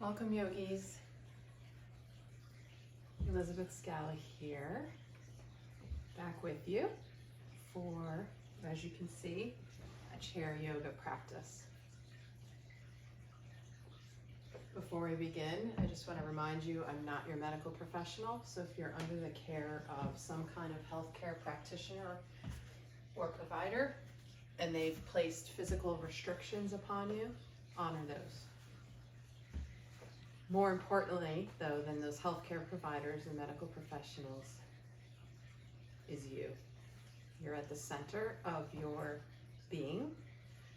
Welcome, yogis. Elizabeth Scally here, back with you for, as you can see, a chair yoga practice. Before we begin, I just want to remind you I'm not your medical professional, so if you're under the care of some kind of healthcare practitioner or provider and they've placed physical restrictions upon you, honor those. More importantly, though, than those healthcare providers and medical professionals is you. You're at the center of your being,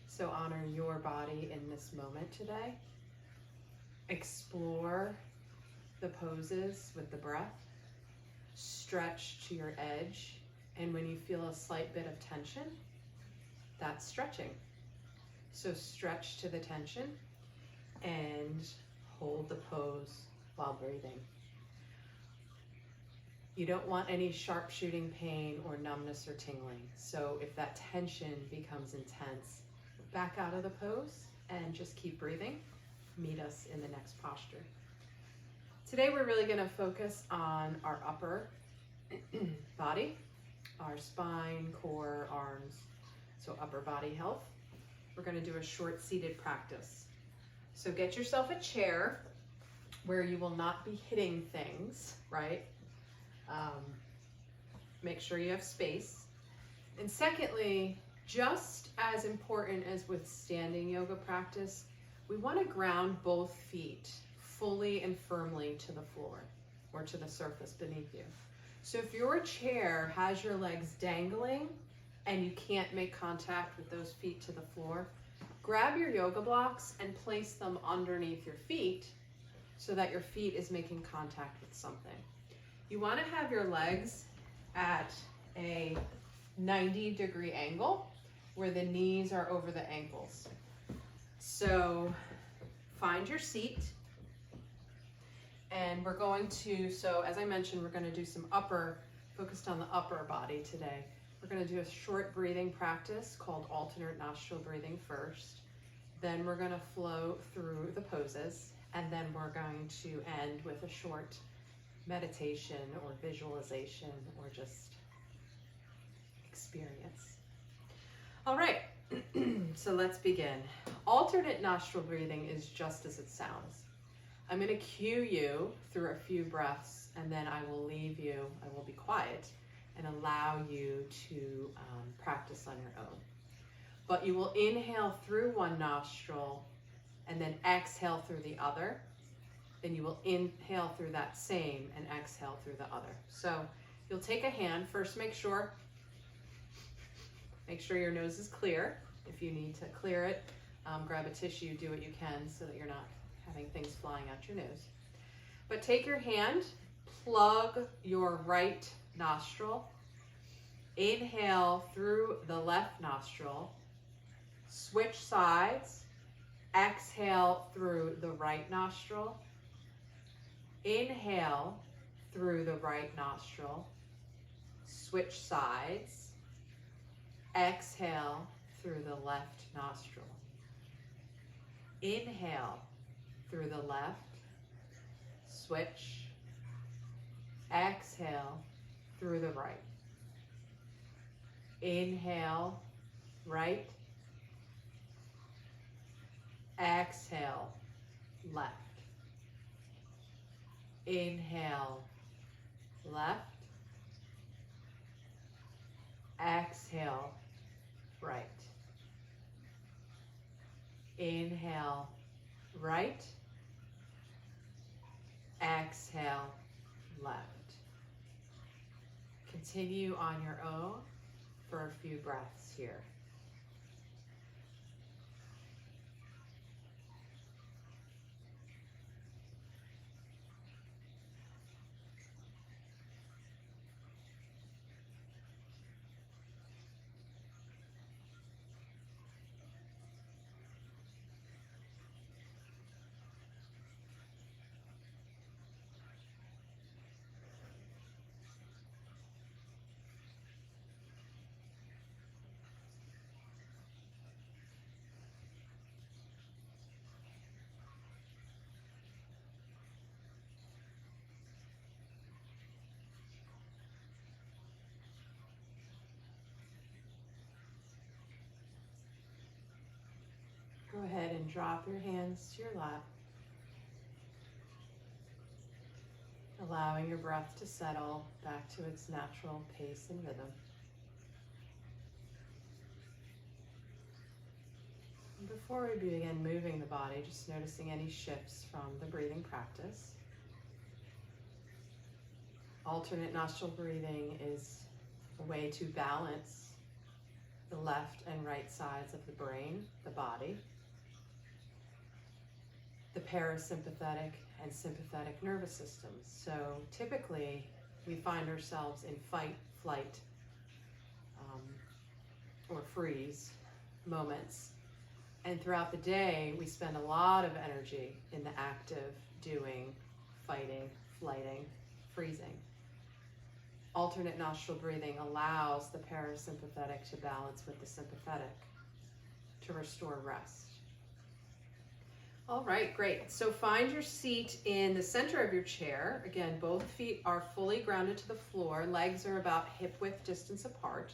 so honor your body in this moment today. Explore the poses with the breath. Stretch to your edge, and when you feel a slight bit of tension, that's stretching. So stretch to the tension and hold the pose while breathing. You don't want any sharpshooting pain or numbness or tingling. So if that tension becomes intense, back out of the pose and just keep breathing. Meet us in the next posture. Today we're really going to focus on our upper body, our spine, core, arms, so upper body health. We're going to do a short seated practice. So get yourself a chair where you will not be hitting things, right? Make sure you have space. And secondly, just as important as with standing yoga practice, we want to ground both feet fully and firmly to the floor or to the surface beneath you. So if your chair has your legs dangling and you can't make contact with those feet to the floor, grab your yoga blocks and place them underneath your feet so that your feet is making contact with something. You want to have your legs at a 90-degree angle where the knees are over the ankles. So find your seat, and we're going to, so as I mentioned, we're going to do some focused on the upper body today. We're going to do a short breathing practice called alternate nostril breathing first. Then we're going to flow through the poses, and then we're going to end with a short meditation or visualization or just experience. All right, so let's begin. Alternate nostril breathing is just as it sounds. I'm going to cue you through a few breaths, and then I will leave you, I will be quiet and allow you to practice on your own. But you will inhale through one nostril and then exhale through the other. Then you will inhale through that same and exhale through the other. So you'll take a hand. First, make sure your nose is clear. If you need to clear it, grab a tissue, do what you can so that you're not having things flying out your nose. But take your hand, plug your right nostril, inhale through the left nostril, switch sides, exhale through the right nostril, inhale through the right nostril, switch sides, exhale through the left nostril, inhale through the left, switch, exhale through the right, inhale, right, exhale, left, inhale, left, exhale, right, inhale, right, exhale, left. Continue on your own for a few breaths here. drop your hands to your lap, allowing your breath to settle back to its natural pace and rhythm. And before we begin moving the body, just noticing any shifts from the breathing practice. Alternate nostril breathing is a way to balance the left and right sides of the brain, the body, the parasympathetic and sympathetic nervous systems. So typically we find ourselves in fight, flight, or freeze moments. And throughout the day, we spend a lot of energy in the active doing, fighting, flighting, freezing. Alternate nostril breathing allows the parasympathetic to balance with the sympathetic to restore rest. All right, great. So find your seat in the center of your chair. Again, both feet are fully grounded to the floor. Legs are about hip width distance apart.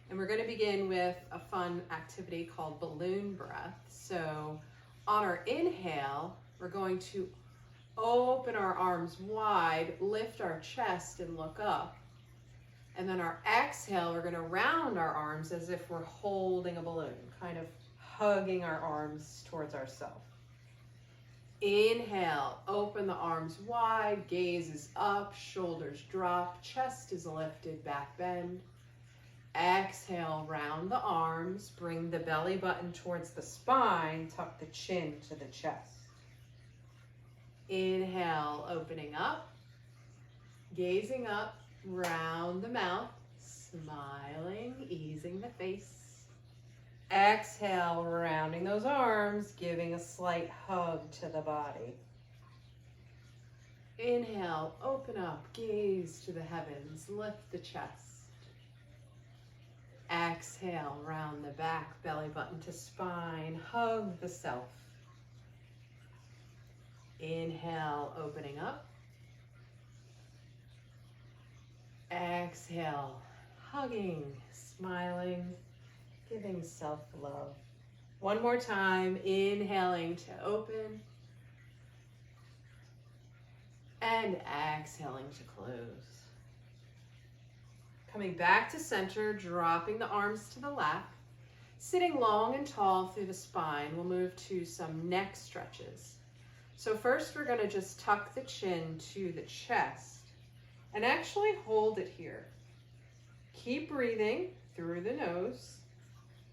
And we're going to begin with a fun activity called balloon breath. So on our inhale, we're going to open our arms wide, lift our chest and look up. And then our exhale, we're going to round our arms as if we're holding a balloon, kind of hugging our arms towards ourselves. Inhale, open the arms wide, gaze is up, shoulders drop, chest is lifted, back bend. Exhale, round the arms, bring the belly button towards the spine, tuck the chin to the chest. Inhale, opening up, gazing up, round the mouth, smiling, easing the face. Exhale, rounding those arms, giving a slight hug to the body. Inhale, open up, gaze to the heavens, lift the chest. Exhale, round the back, belly button to spine, hug the self. Inhale, opening up. Exhale, hugging, smiling, giving self-love. One more time, inhaling to open. And exhaling to close. Coming back to center, dropping the arms to the lap. Sitting long and tall through the spine, we'll move to some neck stretches. So first we're going to just tuck the chin to the chest and actually hold it here. Keep breathing through the nose.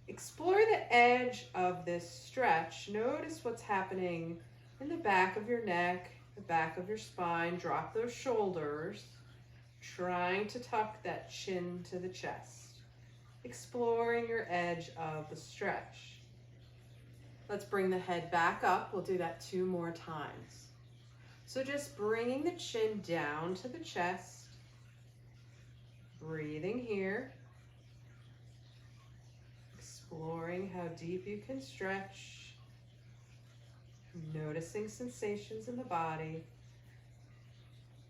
Explore the edge of this stretch. Notice what's happening in the back of your neck, the back of your spine. Drop those shoulders, trying to tuck that chin to the chest. Exploring your edge of the stretch. Let's bring the head back up. We'll do that 2 more times. So just bringing the chin down to the chest. Breathing here. Exploring how deep you can stretch. Noticing sensations in the body.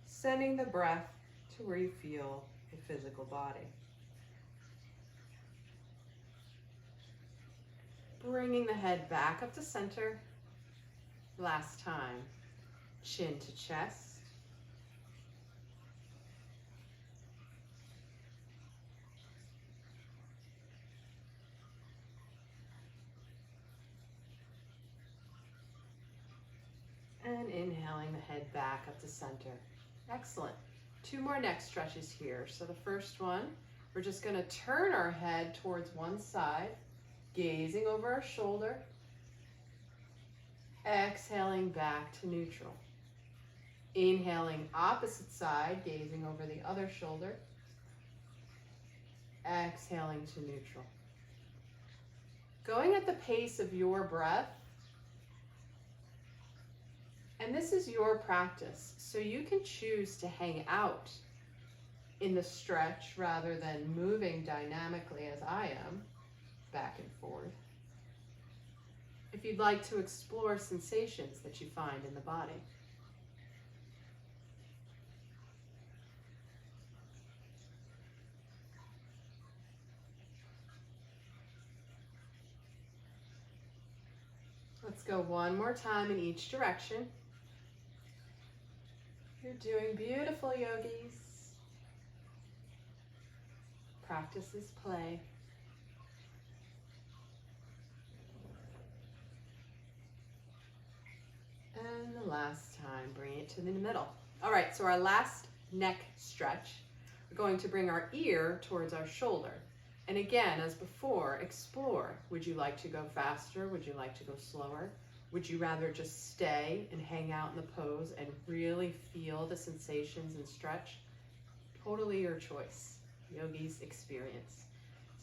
Sending the breath to where you feel the physical body. Bringing the head back up to center. Last time, chin to chest. And inhaling the head back up to center. Excellent. 2 more neck stretches here. So the first one, we're just going to turn our head towards one side, gazing over our shoulder. Exhaling back to neutral. Inhaling opposite side, gazing over the other shoulder. Exhaling to neutral. Going at the pace of your breath. And this is your practice, so you can choose to hang out in the stretch rather than moving dynamically as I am, back and forth. If you'd like to explore sensations that you find in the body. Let's go one more time in each direction. You're doing beautiful, yogis. Practice is play. And the last time, bring it to the middle. All right, so our last neck stretch, we're going to bring our ear towards our shoulder. And again, as before, explore. Would you like to go faster? Would you like to go slower? Would you rather just stay and hang out in the pose and really feel the sensations and stretch? Totally your choice. Yogi's experience.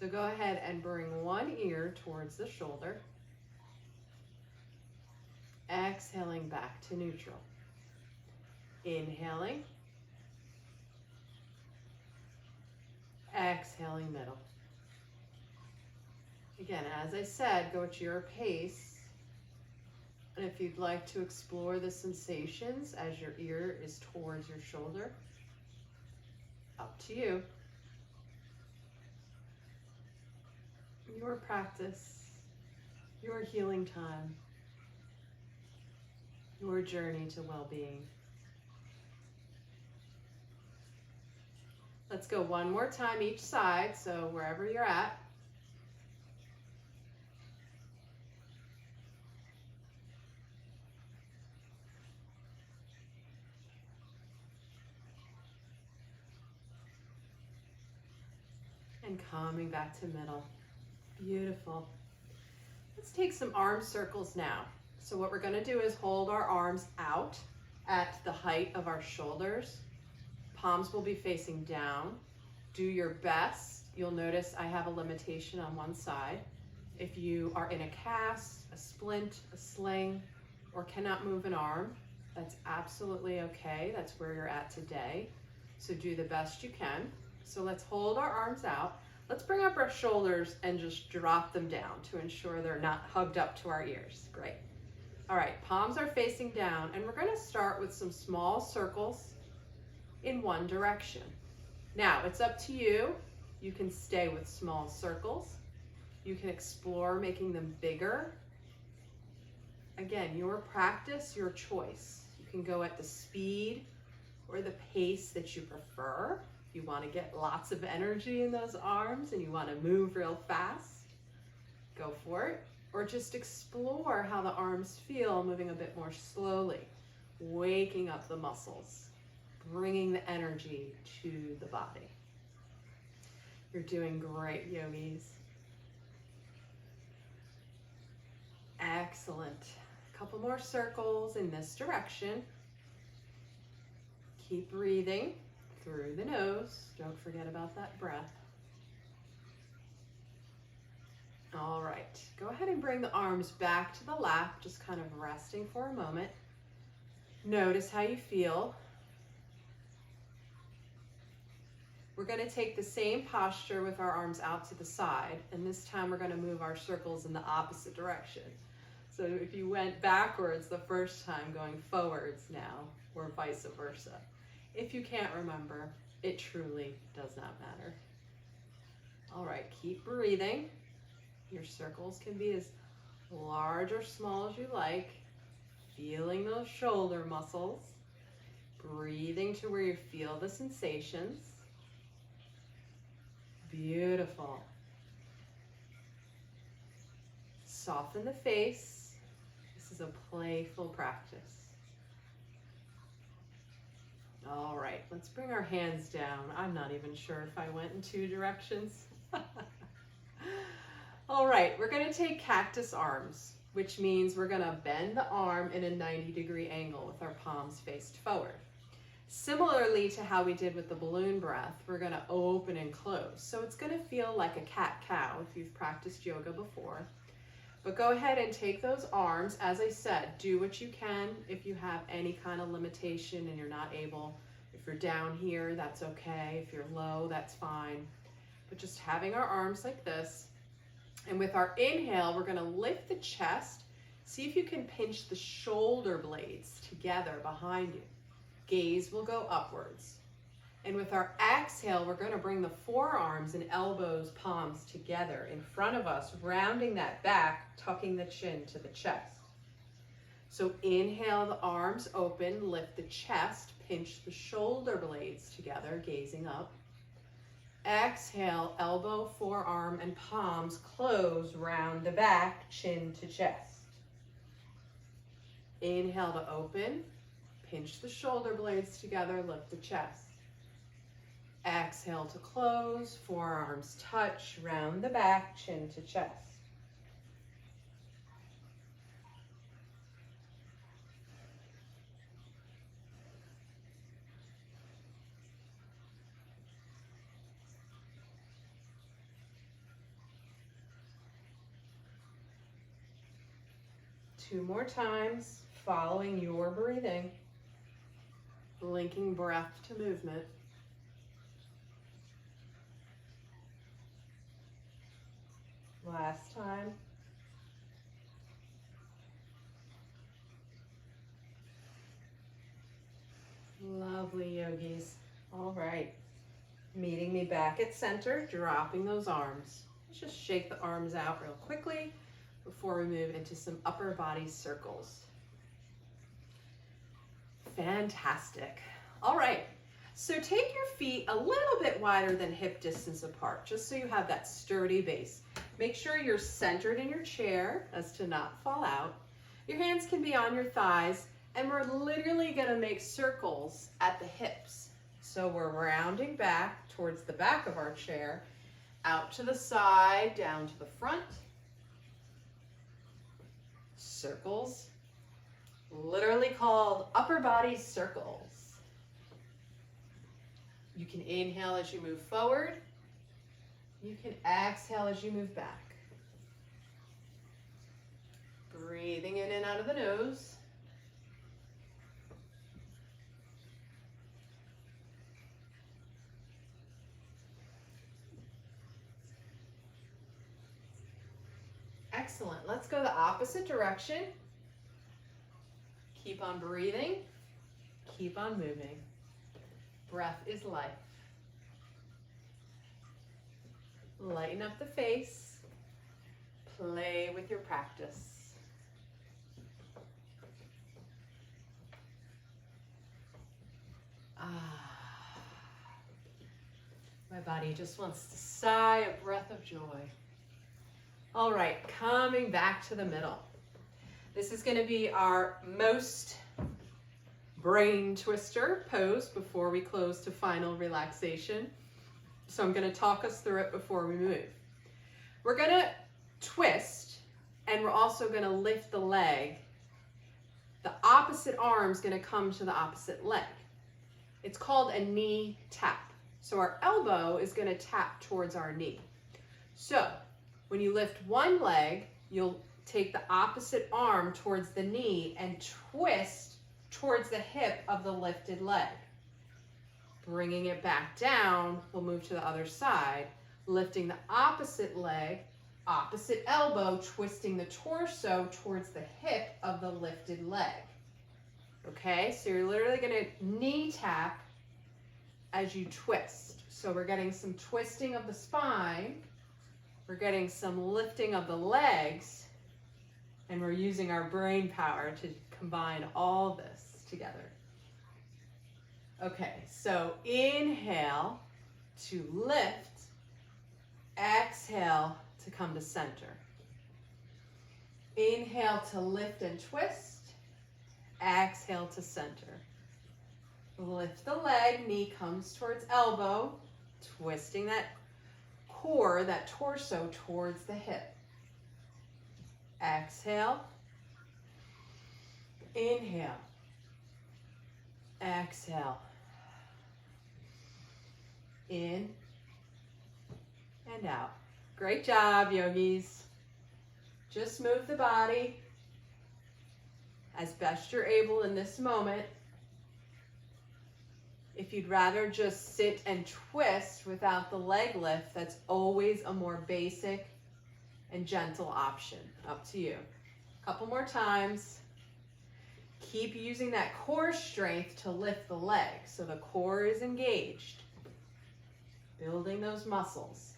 So go ahead and bring one ear towards the shoulder. Exhaling back to neutral. Inhaling. Exhaling middle. Again, as I said, go at your pace. And if you'd like to explore the sensations as your ear is towards your shoulder, up to you. Your practice, your healing time, your journey to well-being. Let's go one more time each side, so wherever you're at. And coming back to middle. Beautiful. Let's take some arm circles now. So what we're going to do is hold our arms out at the height of our shoulders. Palms will be facing down. Do your best. You'll notice I have a limitation on one side. If you are in a cast, a splint, a sling, or cannot move an arm, that's absolutely okay. That's where you're at today. So do the best you can. So let's hold our arms out. Let's bring up our shoulders and just drop them down to ensure they're not hugged up to our ears. Great. All right, palms are facing down, and we're going to start with some small circles in one direction. Now, it's up to you. You can stay with small circles. You can explore making them bigger. Again, your practice, your choice. You can go at the speed or the pace that you prefer. If you want to get lots of energy in those arms and you want to move real fast, go for it. Or just explore how the arms feel moving a bit more slowly, waking up the muscles, bringing the energy to the body. You're doing great, yogis. Excellent. A couple more circles in this direction. Keep breathing through the nose. Don't forget about that breath. All right, go ahead and bring the arms back to the lap, just kind of resting for a moment. Notice how you feel. We're going to take the same posture with our arms out to the side, and this time we're going to move our circles in the opposite direction. So if you went backwards the first time, going forwards now, or vice versa. If you can't remember, it truly does not matter. All right, keep breathing. Your circles can be as large or small as you like. Feeling those shoulder muscles. Breathing to where you feel the sensations. Beautiful. Soften the face. This is a playful practice. All right, let's bring our hands down. I'm not even sure if I went in two directions. All right, we're going to take cactus arms, which means we're going to bend the arm in a 90-degree angle with our palms faced forward. Similarly to how we did with the balloon breath, we're going to open and close. So it's going to feel like a cat-cow if you've practiced yoga before. But go ahead and take those arms. As I said, do what you can. If you have any kind of limitation and you're not able, if you're down here, that's okay. If you're low, that's fine. But just having our arms like this. And with our inhale, we're going to lift the chest. See if you can pinch the shoulder blades together behind you. Gaze will go upwards. And with our exhale, we're going to bring the forearms and elbows, palms together in front of us, rounding that back, tucking the chin to the chest. So inhale, the arms open, lift the chest, pinch the shoulder blades together, gazing up. Exhale, elbow, forearm, and palms close, round the back, chin to chest. Inhale to open, pinch the shoulder blades together, lift the chest. Exhale to close, forearms touch, round the back, chin to chest. Two more times, following your breathing, linking breath to movement. Last time. Lovely, yogis. All right. Meeting me back at center, dropping those arms. Let's just shake the arms out real quickly before we move into some upper body circles. Fantastic. All right. So take your feet a little bit wider than hip distance apart, just so you have that sturdy base. Make sure you're centered in your chair as to not fall out. Your hands can be on your thighs, and we're literally gonna make circles at the hips. So we're rounding back towards the back of our chair, out to the side, down to the front. Circles, literally called upper body circles. You can inhale as you move forward. You can exhale as you move back. Breathing in and out of the nose. Excellent. Let's go the opposite direction. Keep on breathing. Keep on moving. Breath is life. Lighten up the face. Play with your practice. My body just wants to sigh a breath of joy. All right, coming back to the middle. This is going to be our most brain twister pose before we close to final relaxation. So I'm going to talk us through it before we move. We're going to twist, and we're also going to lift the leg. The opposite arm's going to come to the opposite leg. It's called a knee tap. So our elbow is going to tap towards our knee. So when you lift one leg, you'll take the opposite arm towards the knee and twist towards the hip of the lifted leg. Bringing it back down, we'll move to the other side, lifting the opposite leg, opposite elbow, twisting the torso towards the hip of the lifted leg. Okay, so you're literally going to knee tap as you twist. So we're getting some twisting of the spine, we're getting some lifting of the legs, and we're using our brain power to combine all this together. Okay, so inhale to lift, exhale to come to center. Inhale to lift and twist, exhale to center. Lift the leg, knee comes towards elbow, twisting that core, that torso towards the hip. Exhale, inhale, exhale, in and out. Great job, yogis. Just move the body as best you're able in this moment. If you'd rather just sit and twist without the leg lift, that's always a more basic and gentle option. Up to you. A couple more times. Keep using that core strength to lift the leg so the core is engaged. Building those muscles.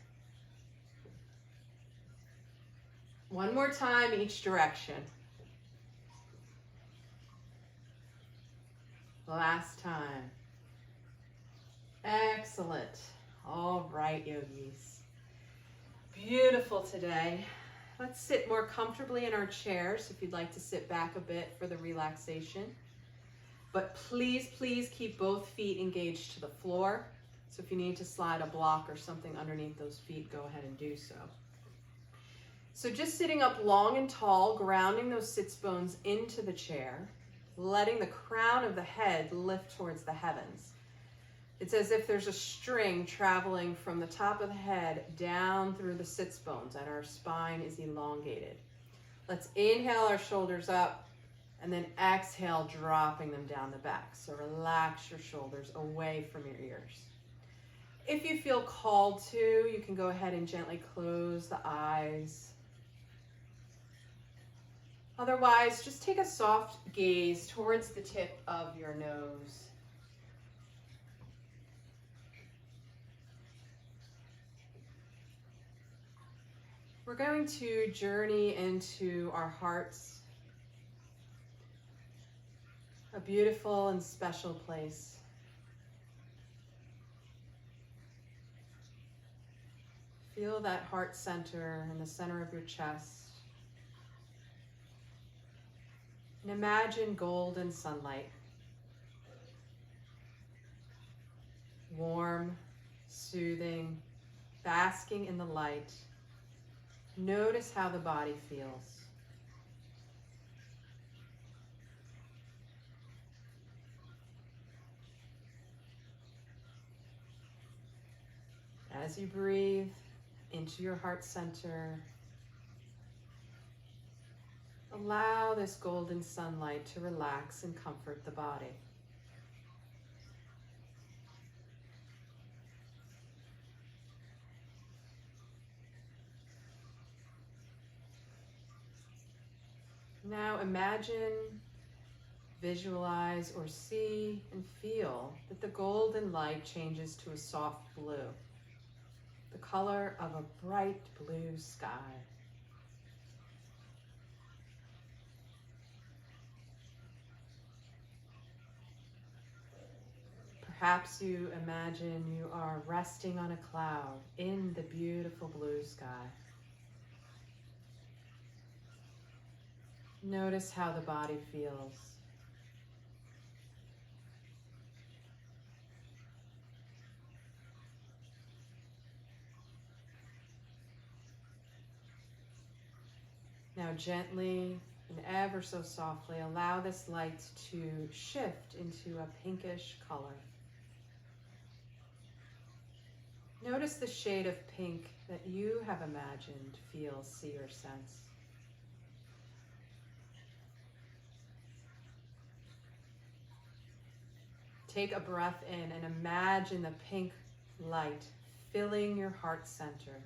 One more time each direction. Last time. Excellent. All right, yogis. Beautiful today. Let's sit more comfortably in our chairs if you'd like to sit back a bit for the relaxation. But please, please keep both feet engaged to the floor. So if you need to slide a block or something underneath those feet, go ahead and do so. So just sitting up long and tall, grounding those sits bones into the chair, letting the crown of the head lift towards the heavens. It's as if there's a string traveling from the top of the head down through the sits bones and our spine is elongated. Let's inhale our shoulders up and then exhale, dropping them down the back. So relax your shoulders away from your ears. If you feel called to, you can go ahead and gently close the eyes. Otherwise, just take a soft gaze towards the tip of your nose. We're going to journey into our hearts, a beautiful and special place. Feel that heart center in the center of your chest. And imagine golden sunlight. Warm, soothing, basking in the light. Notice how the body feels. As you breathe into your heart center, allow this golden sunlight to relax and comfort the body. Now imagine, visualize, or see and feel that the golden light changes to a soft blue, the color of a bright blue sky. Perhaps you imagine you are resting on a cloud in the beautiful blue sky. Notice how the body feels. Now gently and ever so softly allow this light to shift into a pinkish color. Notice the shade of pink that you have imagined, feel, see, or sense. Take a breath in and imagine the pink light filling your heart center.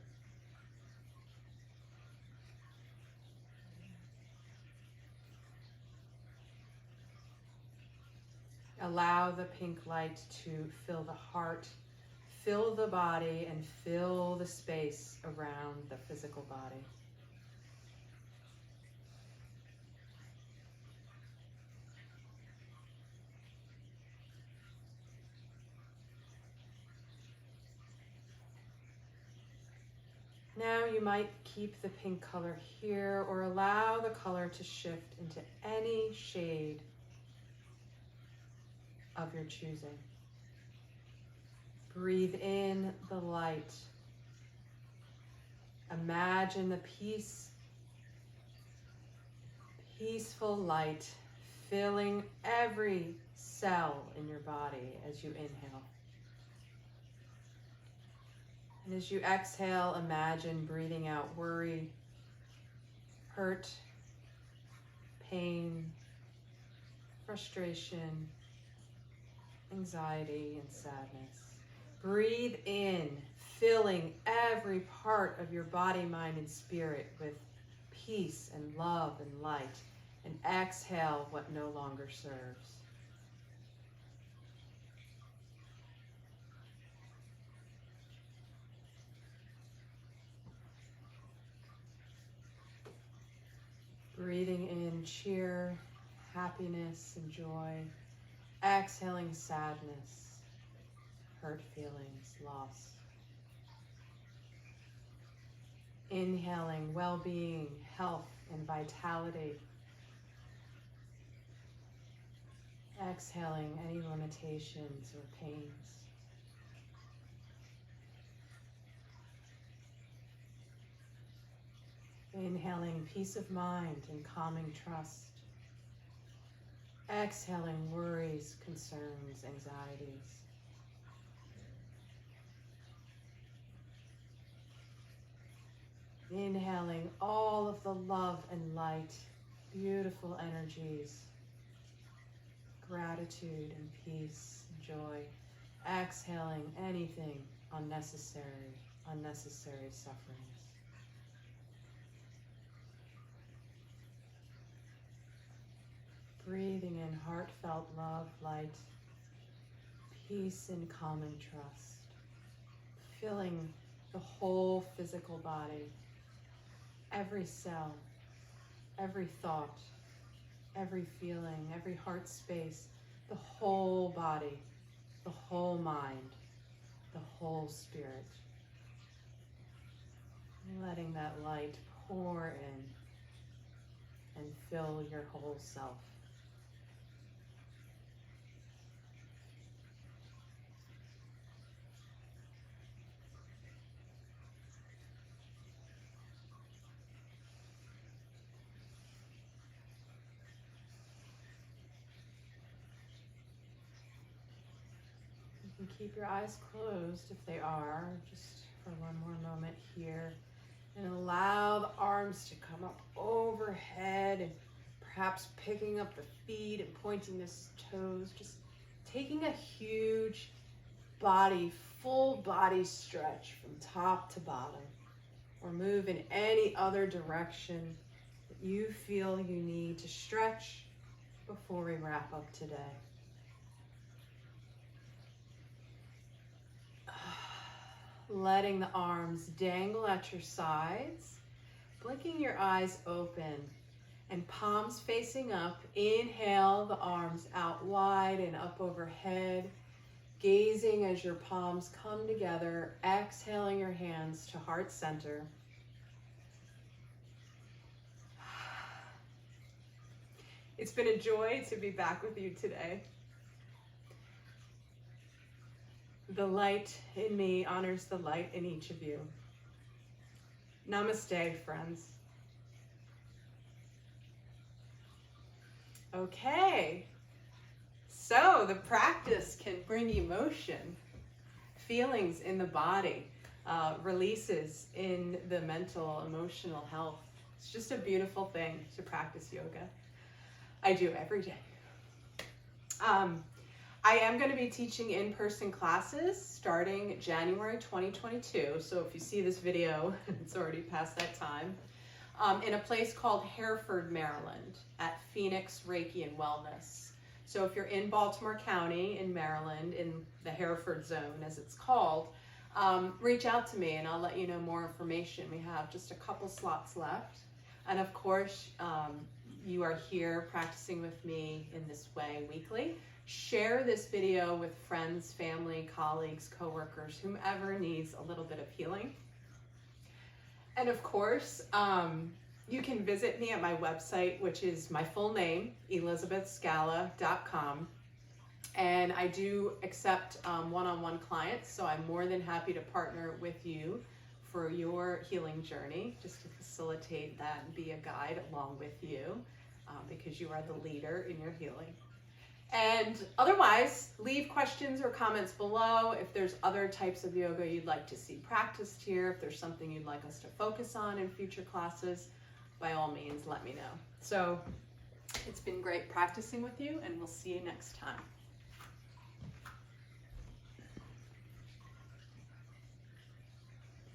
Allow the pink light to fill the heart, fill the body, and fill the space around the physical body. Now you might keep the pink color here or allow the color to shift into any shade of your choosing. Breathe in the light. Imagine the peaceful light filling every cell in your body as you inhale. And as you exhale, imagine breathing out worry, hurt, pain, frustration, anxiety, and sadness. Breathe in, filling every part of your body, mind, and spirit with peace and love and light. And exhale what no longer serves. Breathing in cheer, happiness, and joy. Exhaling sadness, hurt feelings, loss. Inhaling well-being, health, and vitality. Exhaling any limitations or pains. Inhaling peace of mind and calming trust. Exhaling worries, concerns, anxieties. Inhaling all of the love and light, beautiful energies, gratitude and peace, joy. Exhaling anything unnecessary sufferings. Breathing in heartfelt love, light, peace and calming trust. Filling the whole physical body, every cell, every thought, every feeling, every heart space, the whole body, the whole mind, the whole spirit. Letting that light pour in and fill your whole self. You can keep your eyes closed if they are, just for one more moment here. And allow the arms to come up overhead and perhaps picking up the feet and pointing the toes. Just taking a huge body, full body stretch from top to bottom. Or move in any other direction that you feel you need to stretch before we wrap up today. Letting the arms dangle at your sides, blinking your eyes open and palms facing up. Inhale the arms out wide and up overhead, gazing as your palms come together, exhaling your hands to heart center. It's been a joy to be back with you today. The light in me honors the light in each of you. Namaste, friends. Okay, so the practice can bring emotion, feelings in the body, releases in the mental, emotional health. It's just a beautiful thing to practice yoga. I do every day. I am going to be teaching in-person classes starting January 2022. So if you see this video, it's already past that time. In a place called Hereford, Maryland at Phoenix Reiki and Wellness. So if you're in Baltimore County in Maryland, in the Hereford zone as it's called, reach out to me and I'll let you know more information. We have just a couple slots left. And of course, you are here practicing with me in this way weekly. Share this video with friends, family, colleagues, coworkers, whomever needs a little bit of healing. And of course, you can visit me at my website, which is my full name, elizabethscala.com. And I do accept one-on-one clients, so I'm more than happy to partner with you for your healing journey, just to facilitate that and be a guide along with you, because you are the leader in your healing. And otherwise, leave questions or comments below if there's other types of yoga you'd like to see practiced here, if there's something you'd like us to focus on in future classes, by all means, let me know. So it's been great practicing with you, and we'll see you next time.